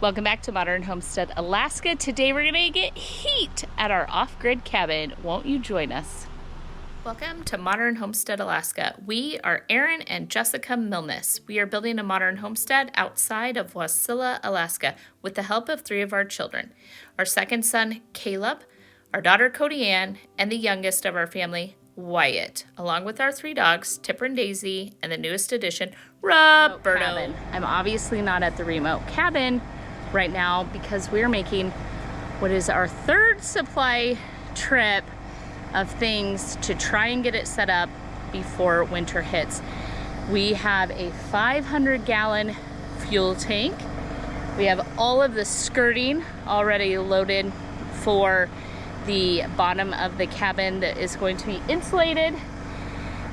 Welcome back to Modern Homestead Alaska. Today we're gonna get heat at our off-grid cabin. Won't you join us? Welcome to Modern Homestead Alaska. We are Aaron and Jessica Milnes. We are building a modern homestead outside of Wasilla, Alaska, with the help of 3 of our children. Our second son, Caleb, our daughter, Cody Ann, and the youngest of our family, Wyatt, along with our 3 dogs, Tipper and Daisy, and the newest addition, Roberto. I'm obviously not at the remote cabin right now because we're making what is our 3rd supply trip of things to try and get it set up before winter hits. We have a 500-gallon fuel tank. We have all of the skirting already loaded for the bottom of the cabin that is going to be insulated.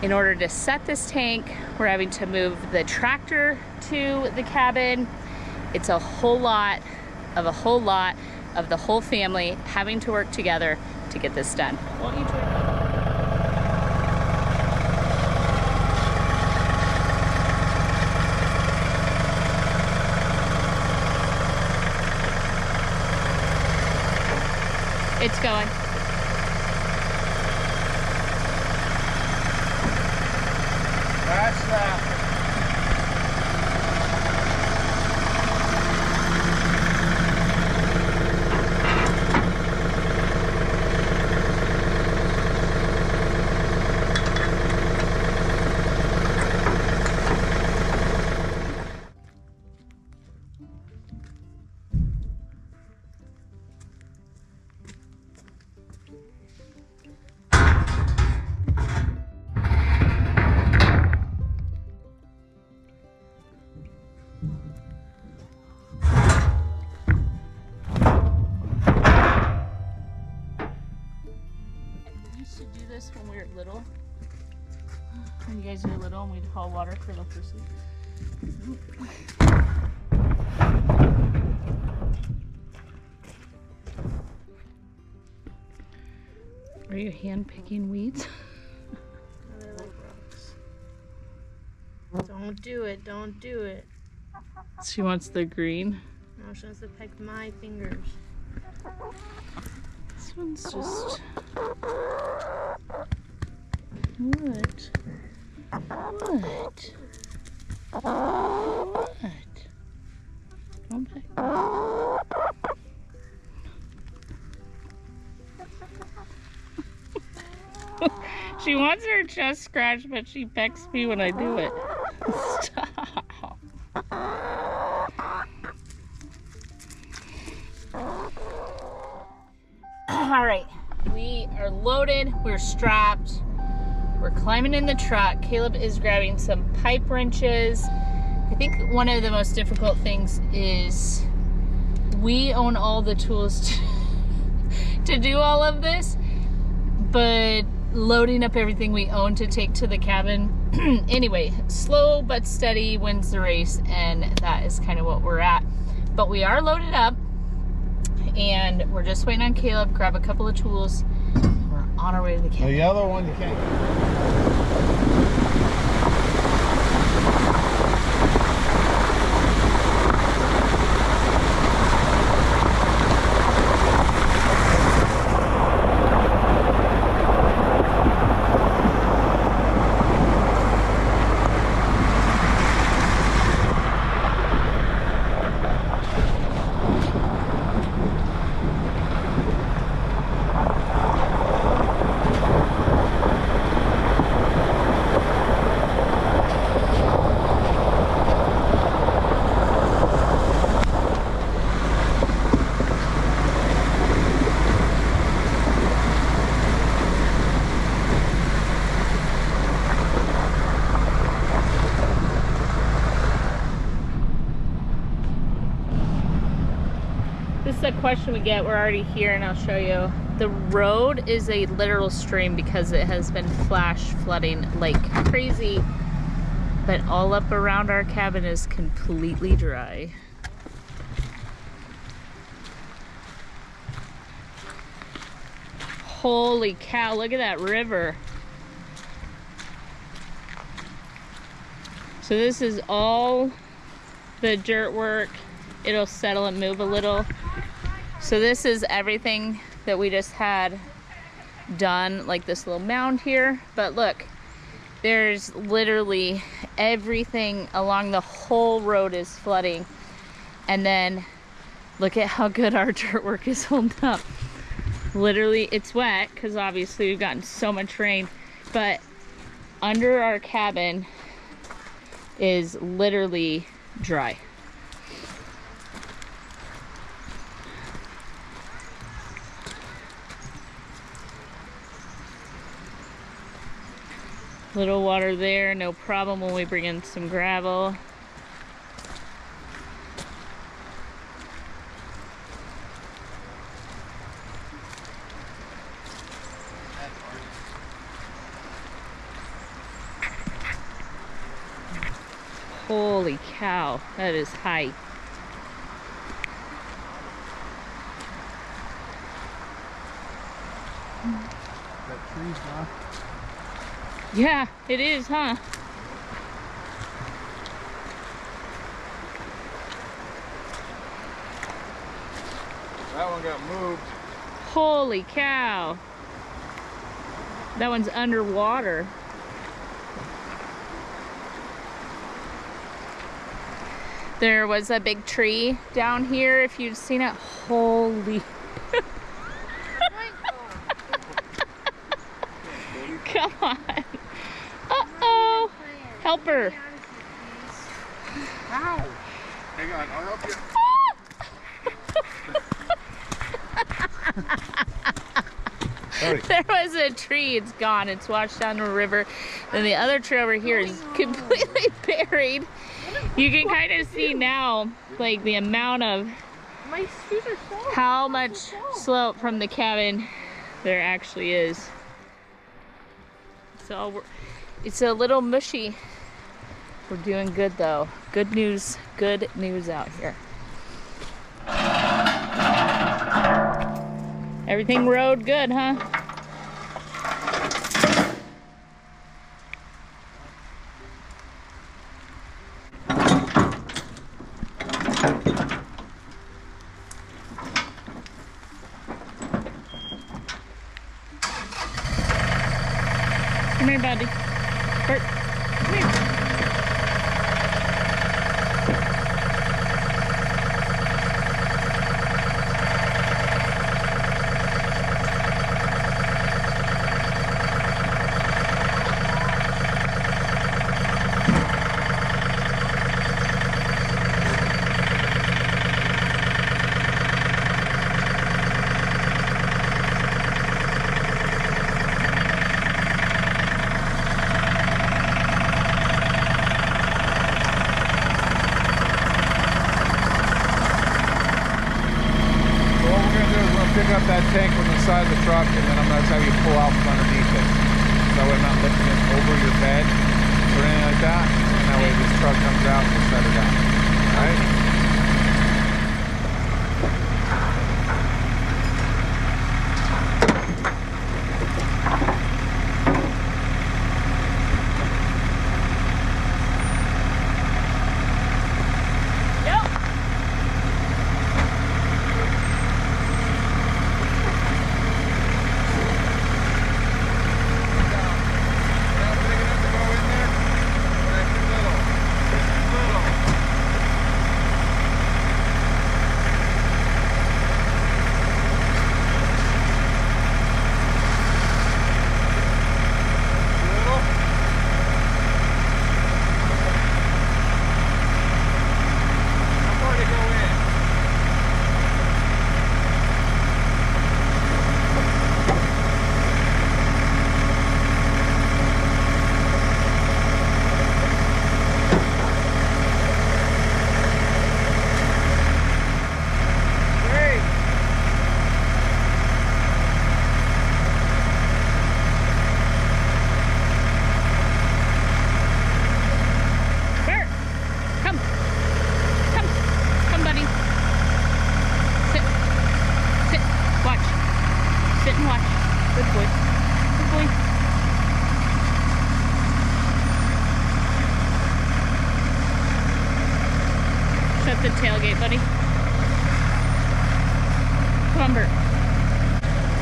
In order to set this tank, we're having to move the tractor to the cabin. It's a whole lot of the whole family having to work together to get this done. Won't you join me? It's going. That's that. When we were little, when you guys were little, and we'd haul water for electricity. Are you hand picking weeds? They like rocks. Don't do it, don't do it. She wants the green. No, she wants to pick my fingers. This one's just... What? What? What? Don't pick. She wants her chest scratched, but she pecks me when I do it. Stop. All right, we are loaded, we're strapped, we're climbing in the truck. Caleb is grabbing some pipe wrenches. I think one of the most difficult things is we own all the tools to do all of this, but loading up everything we own to take to the cabin. Anyway, slow but steady wins the race, and that is kind of what we're at. But we are loaded up, and we're just waiting on Caleb, grab a couple of tools. We're on our way to the cabin. The yellow one you can't. This is a question we get. We're already here, and I'll show you. The road is a literal stream because it has been flash flooding like crazy, but all up around our cabin is completely dry. Holy cow, look at that river. So this is all the dirt work it'll settle and move a little. So this is everything that we just had done, like this little mound here. But look, there's literally everything along the whole road is flooding. And then look at how good our dirt work is holding up. Literally, it's wet because obviously we've gotten so much rain, but under our cabin is literally dry. Little water there, no problem when we bring in some gravel. Holy cow, that is high. That tree's not. Yeah, it is, huh? That one got moved. Holy cow. That one's underwater. There was a big tree down here, if you'd seen it. Holy. Come on. Uh-oh. Help her. Ow! Hang on, I'll help you. There was a tree, it's gone. It's washed down the river. Then the other tree over here is completely buried. You can kind of see now, like the amount of My shoes are full. how much slope from the cabin there actually is. So it's a little mushy. We're doing good though. Good news out here. Everything rode good, huh? Come here, buddy. Bert, come here. Pick up that tank from the side of the truck, and then I'm going to tell you to pull out from underneath it. That way I'm not lifting it over your bed or anything like that. And that way this truck comes out and we'll set it down. Alright? the tailgate, buddy. Come on, Bert.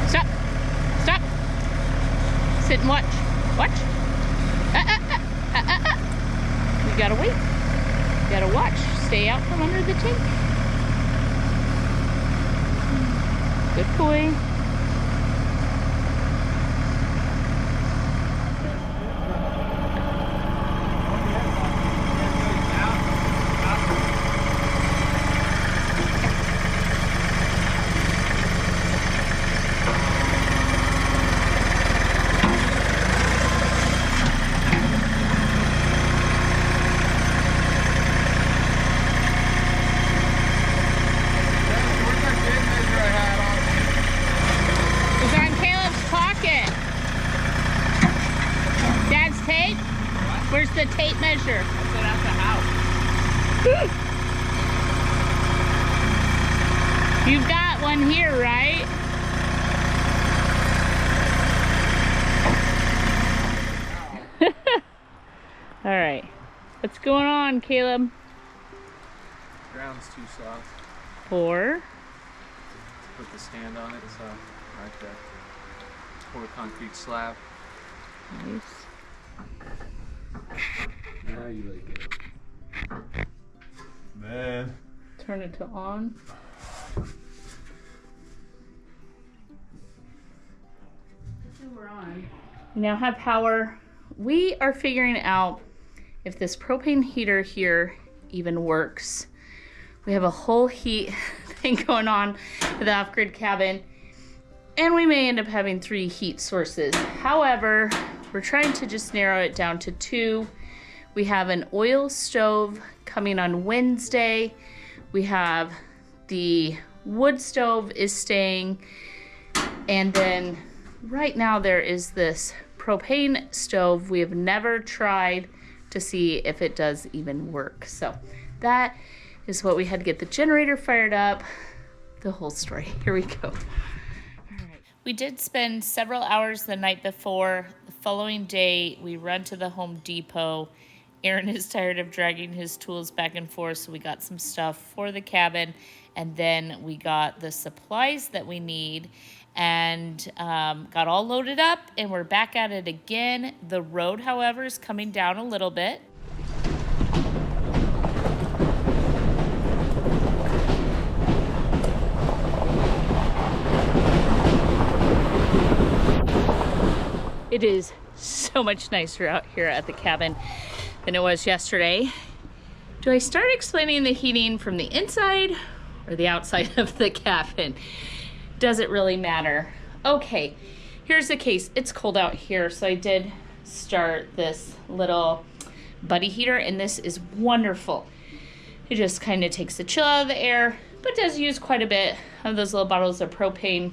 Stop. Stop. Sit and watch. Watch. You gotta wait. You gotta watch. Stay out from under the tank. Good boy. Where's the tape measure? That's it at the house. You've got one here, right? All right. What's going on, Caleb? Ground's too soft. 4. Put the stand on it, so right there. Pour concrete slab. Nice. Now you like it. Man. Turn it to on. We're on. We now have power. We are figuring out if this propane heater here even works. We have a whole heat thing going on with the off-grid cabin, and we may end up having 3 heat sources. However, we're trying to just narrow it down to 2. We have an oil stove coming on Wednesday. We have the wood stove is staying. And then right now there is this propane stove we have never tried to see if it does even work. So that is what we had to get the generator fired up. The whole story. Here we go. We did spend several hours the night before. The following day, we run to the Home Depot. Aaron is tired of dragging his tools back and forth, so we got some stuff for the cabin, and then we got the supplies that we need, and got all loaded up, and we're back at it again. The road, however, is coming down a little bit. It is so much nicer out here at the cabin than it was yesterday. Do I start explaining the heating from the inside or the outside of the cabin? Does it really matter? Okay, here's the case. It's cold out here, so I did start this little buddy heater, and this is wonderful. It just kind of takes the chill out of the air, but does use quite a bit of those little bottles of propane,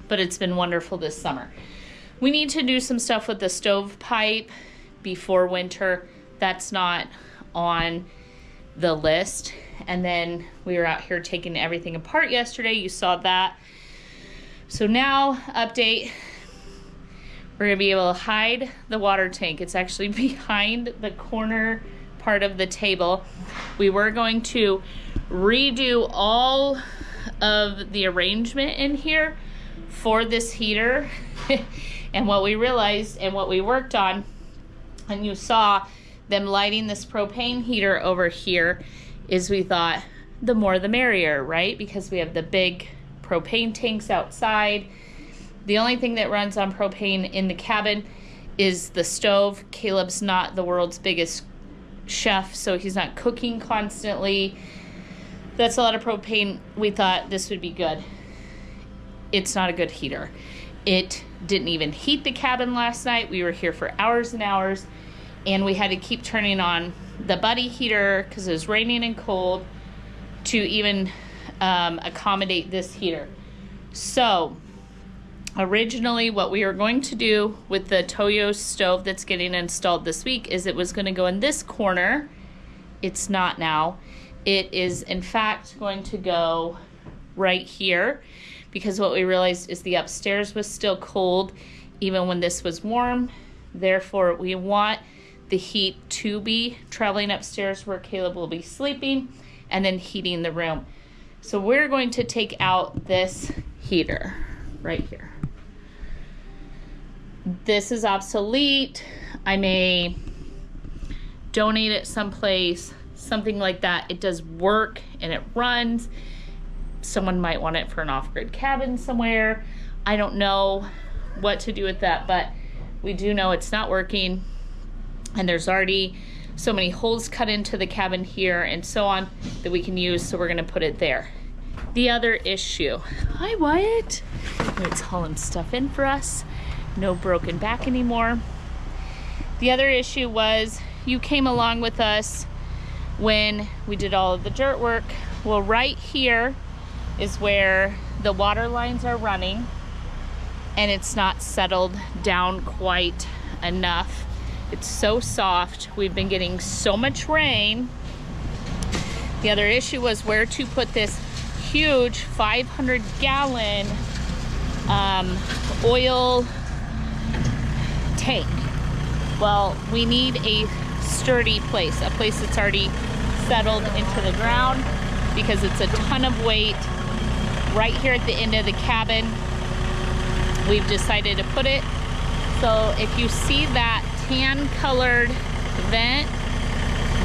but it's been wonderful this summer. We need to do some stuff with the stove pipe before winter. That's not on the list. And then we were out here taking everything apart yesterday. You saw that. So now, update. We're gonna be able to hide the water tank. It's actually behind the corner part of the table. We were going to redo all of the arrangement in here for this heater. And what we realized and what we worked on, and you saw them lighting this propane heater over here, is we thought the more the merrier, right? Because we have the big propane tanks outside. The only thing that runs on propane in the cabin is the stove. Caleb's not the world's biggest chef, so he's not cooking constantly. That's a lot of propane. We thought this would be good. It's not a good heater. It didn't even heat the cabin last night. We were here for hours and hours, and we had to keep turning on the buddy heater because it was raining and cold to even accommodate this heater. So originally what we were going to do with the Toyo stove that's getting installed this week is it was going to go in this corner. It's not now. It is in fact going to go right here, because what we realized is the upstairs was still cold even when this was warm. Therefore, we want the heat to be traveling upstairs where Caleb will be sleeping, and then heating the room. So we're going to take out this heater right here. This is obsolete. I may donate it someplace, something like that. It does work and it runs. Someone might want it for an off-grid cabin somewhere. I don't know what to do with that, but we do know it's not working, and there's already so many holes cut into the cabin here and so on that we can use, so we're gonna put it there. The other issue, hi Wyatt, it's hauling stuff in for us. No broken back anymore. The other issue was you came along with us when we did all of the dirt work. Well, right here is where the water lines are running, and it's not settled down quite enough. It's so soft. We've been getting so much rain. The other issue was where to put this huge 500-gallon oil tank. Well, we need a sturdy place, a place that's already settled into the ground, because it's a ton of weight. Right here at the end of the cabin, we've decided to put it. So if you see that tan colored vent,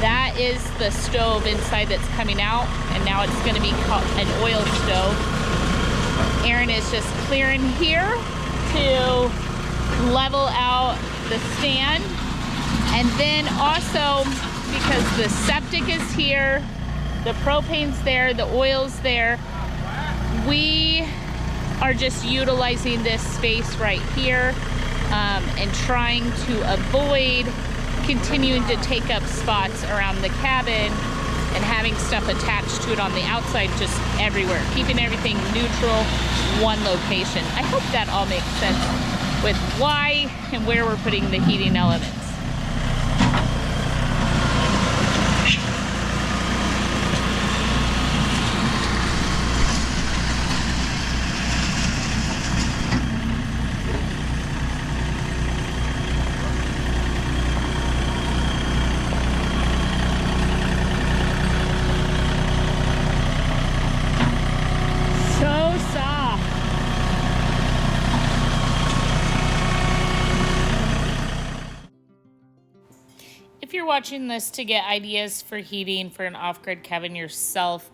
that is the stove inside that's coming out, and now it's going to be an oil stove. Aaron is just clearing here to level out the stand, and then also because the septic is here, the propane's there, the oil's there, we are just utilizing this space right here and trying to avoid continuing to take up spots around the cabin and having stuff attached to it on the outside, just everywhere, keeping everything neutral, one location. I hope that all makes sense with why and where we're putting the heating elements. If you're watching this to get ideas for heating for an off-grid cabin yourself,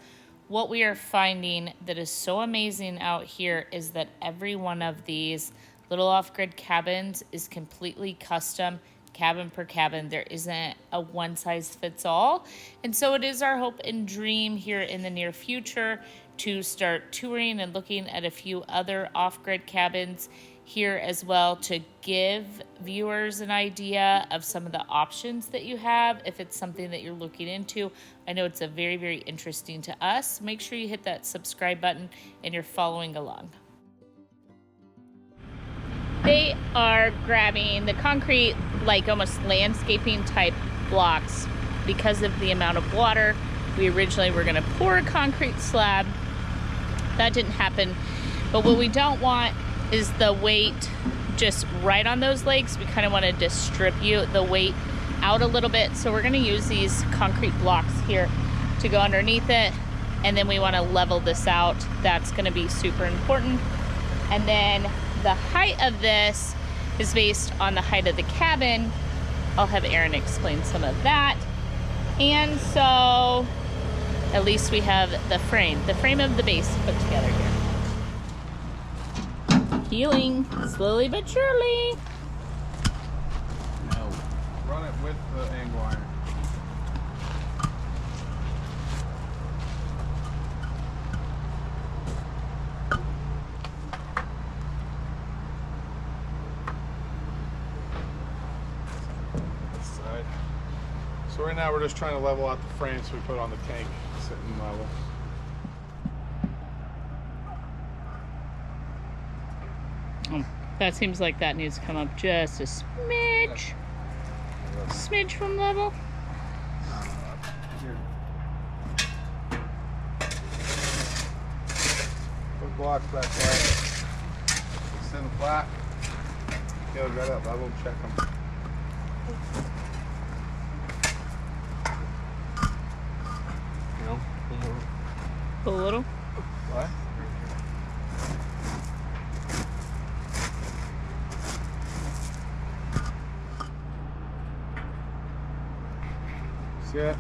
what we are finding that is so amazing out here is that every one of these little off-grid cabins is completely custom, cabin per cabin. There isn't a one-size-fits-all. And so it is our hope and dream here in the near future to start touring and looking at a few other off-grid cabins here as well, to give viewers an idea of some of the options that you have if it's something that you're looking into. I know it's a very, very interesting to us. Make sure you hit that subscribe button and you're following along. They are grabbing the concrete, like almost landscaping type blocks because of the amount of water. We originally were gonna pour a concrete slab. That didn't happen. But what we don't want is the weight just right on those legs. We kind of want to distribute the weight out a little bit. So we're going to use these concrete blocks here to go underneath it. And then we want to level this out. That's going to be super important. And then the height of this is based on the height of the cabin. I'll have Aaron explain some of that. And so at least we have the frame of the base put together here. Healing, slowly but surely. No. Run it with the angle iron. This side. So right now we're just trying to level out the frames we put on the tank, sitting level. That seems like that needs to come up just a smidge. Smidge from level. Put blocks back there. Extend flat. Go right up level, check them. You know? Pull a little. What? See it?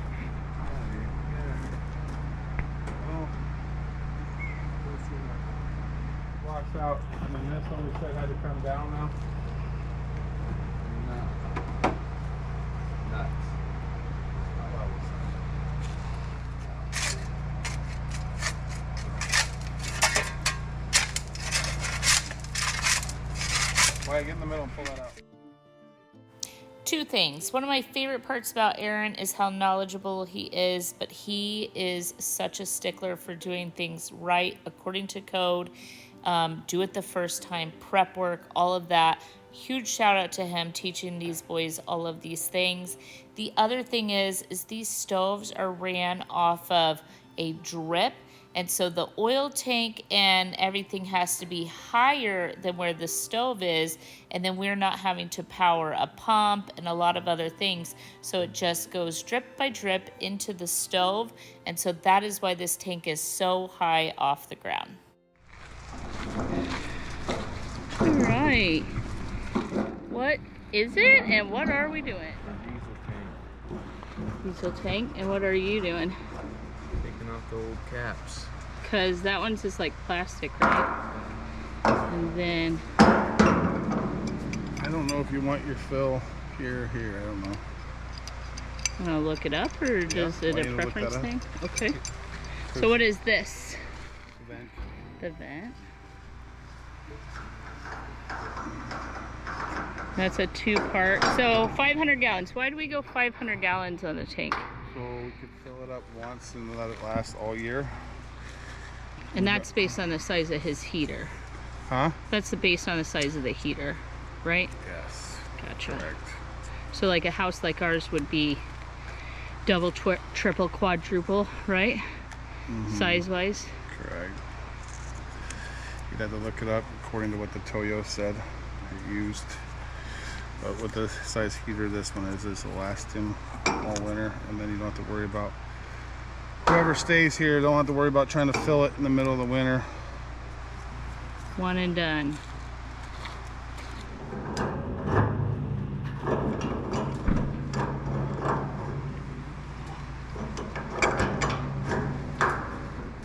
Walks out, and then this one we said had to come down now. No. Nuts. Why get in the middle and pull that out? Two things. One of my favorite parts about Aaron is how knowledgeable he is, but he is such a stickler for doing things right according to code. Do it the first time, prep work, all of that. Huge shout out to him teaching these boys all of these things. The other thing is these stoves are ran off of a drip. And so the oil tank and everything has to be higher than where the stove is. And then we're not having to power a pump and a lot of other things. So it just goes drip by drip into the stove. And so that is why this tank is so high off the ground. All right. What is it and what are we doing? Diesel tank. And what are you doing? Taking off the old caps. Because that one's just like plastic, right? And then... I don't know if you want your fill here or here. I don't know. Want to look it up or is it a preference thing? Okay. So what is this? Vent. The vent. That's a two-part. So 500 gallons. Why do we go 500 gallons on the tank? So we could fill it up once and let it last all year. And that's based on the size of his heater. Huh? That's based on the size of the heater, right? Yes. Gotcha. Correct. So like a house like ours would be double, triple, quadruple, right? Size-wise. Correct. You'd have to look it up according to what the Toyo said it used. But with the size heater this one is, it'll last him all winter, and then you don't have to worry about whoever stays here. Don't have to worry about trying to fill it in the middle of the winter. One and done.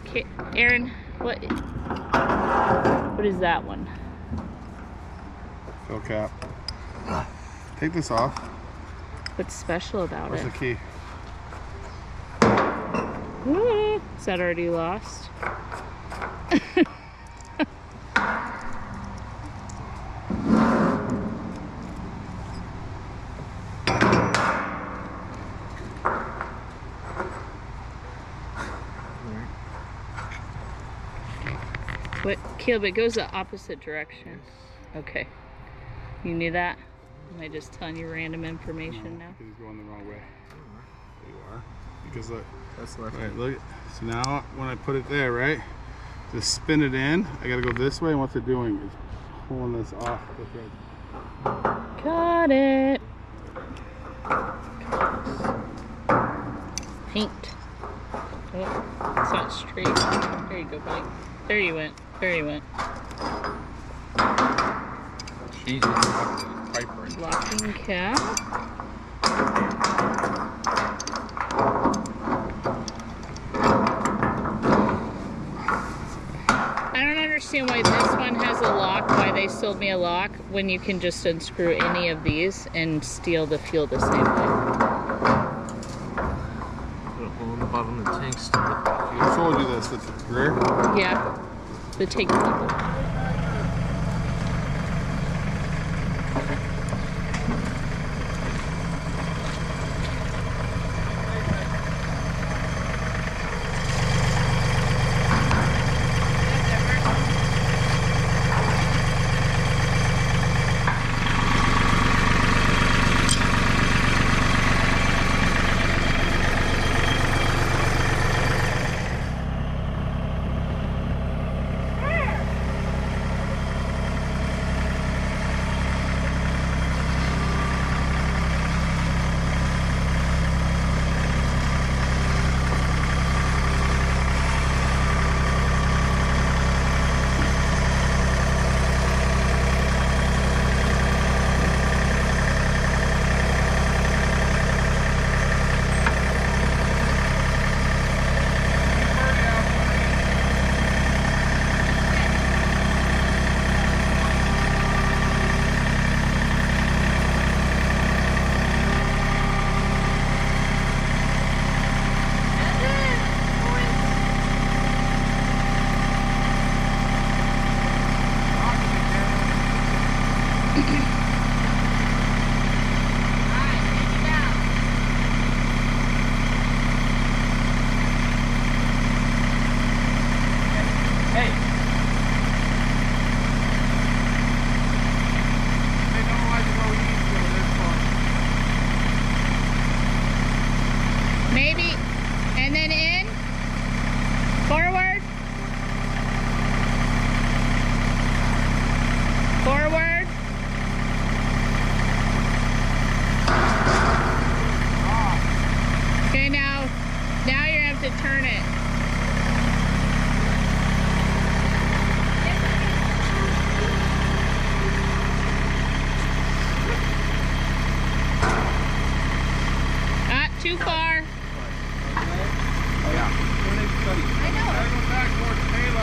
Okay, Aaron, what is that one? Fill cap. Take this off. What's special about Where's it? the key? Is that already lost? What, Caleb, it goes the opposite direction. Okay. You knew that? Am I just telling you random information now? Because he's going the wrong way. There you are. Because look. That's left. Right, look. So now when I put it there, right? To spin it in, I gotta go this way, and what's it doing is pulling this off the thread. Got it. Paint. Oh, it's not straight. There you go, buddy. There you went. There you went. She's just pipe wrench. Locking cap. I don't understand why this one has a lock, why they sold me a lock, when you can just unscrew any of these and steal the fuel the same way. Put a hole in the bottom of the tank, stick it. I told you this, it's rear. Yeah, the tank level.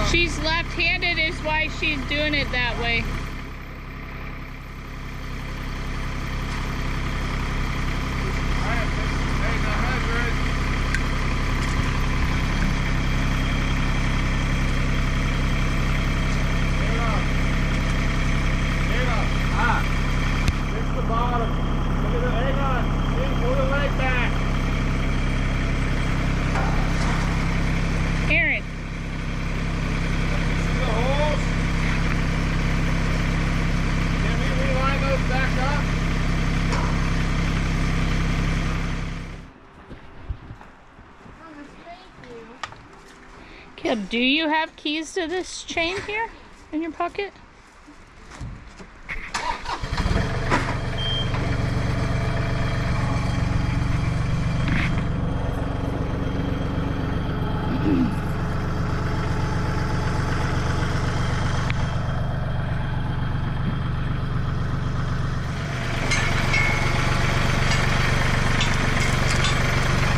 She's left-handed is why she's doing it that way. Hey, now measure it. Fix the bottom. Look at the, hang on. See, pull the leg back. Aaron. See the holes? Can we reline those back up? Caleb, do you have keys to this chain here in your pocket?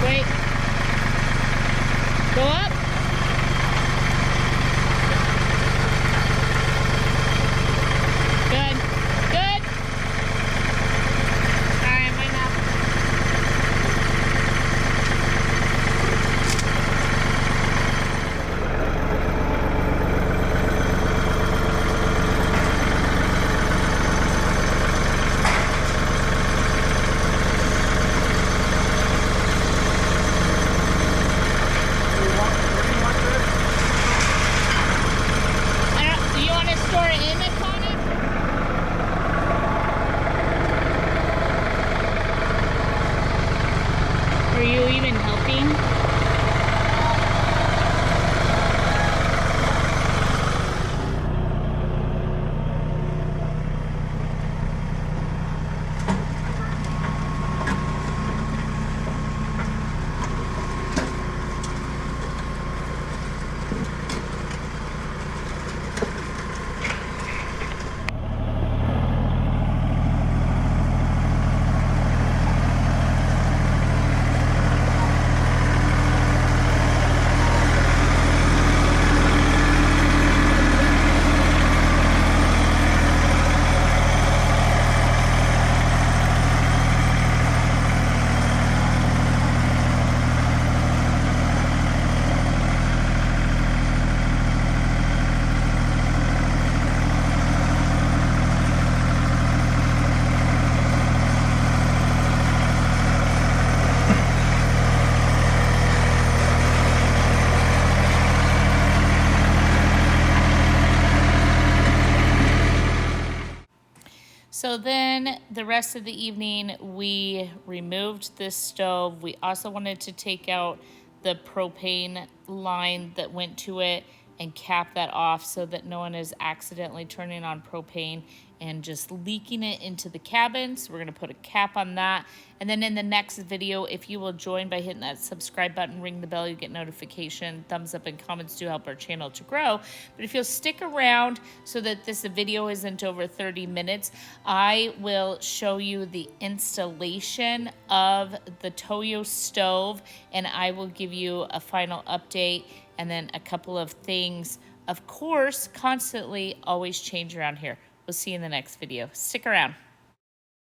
Wait. Go up. Good. Good. Alright, mine up. Do you want to store it in the Connie? Are you even helping? So then the rest of the evening, we removed this stove. We also wanted to take out the propane line that went to it and cap that off so that no one is accidentally turning on propane and just leaking it into the cabin. So we're gonna put a cap on that. And then in the next video, if you will join by hitting that subscribe button, ring the bell, you get notification. Thumbs up and comments do help our channel to grow. But if you'll stick around so that this video isn't over 30 minutes, I will show you the installation of the Toyo stove, and I will give you a final update and then a couple of things. Of course, constantly always change around here. We'll see you in the next video. Stick around.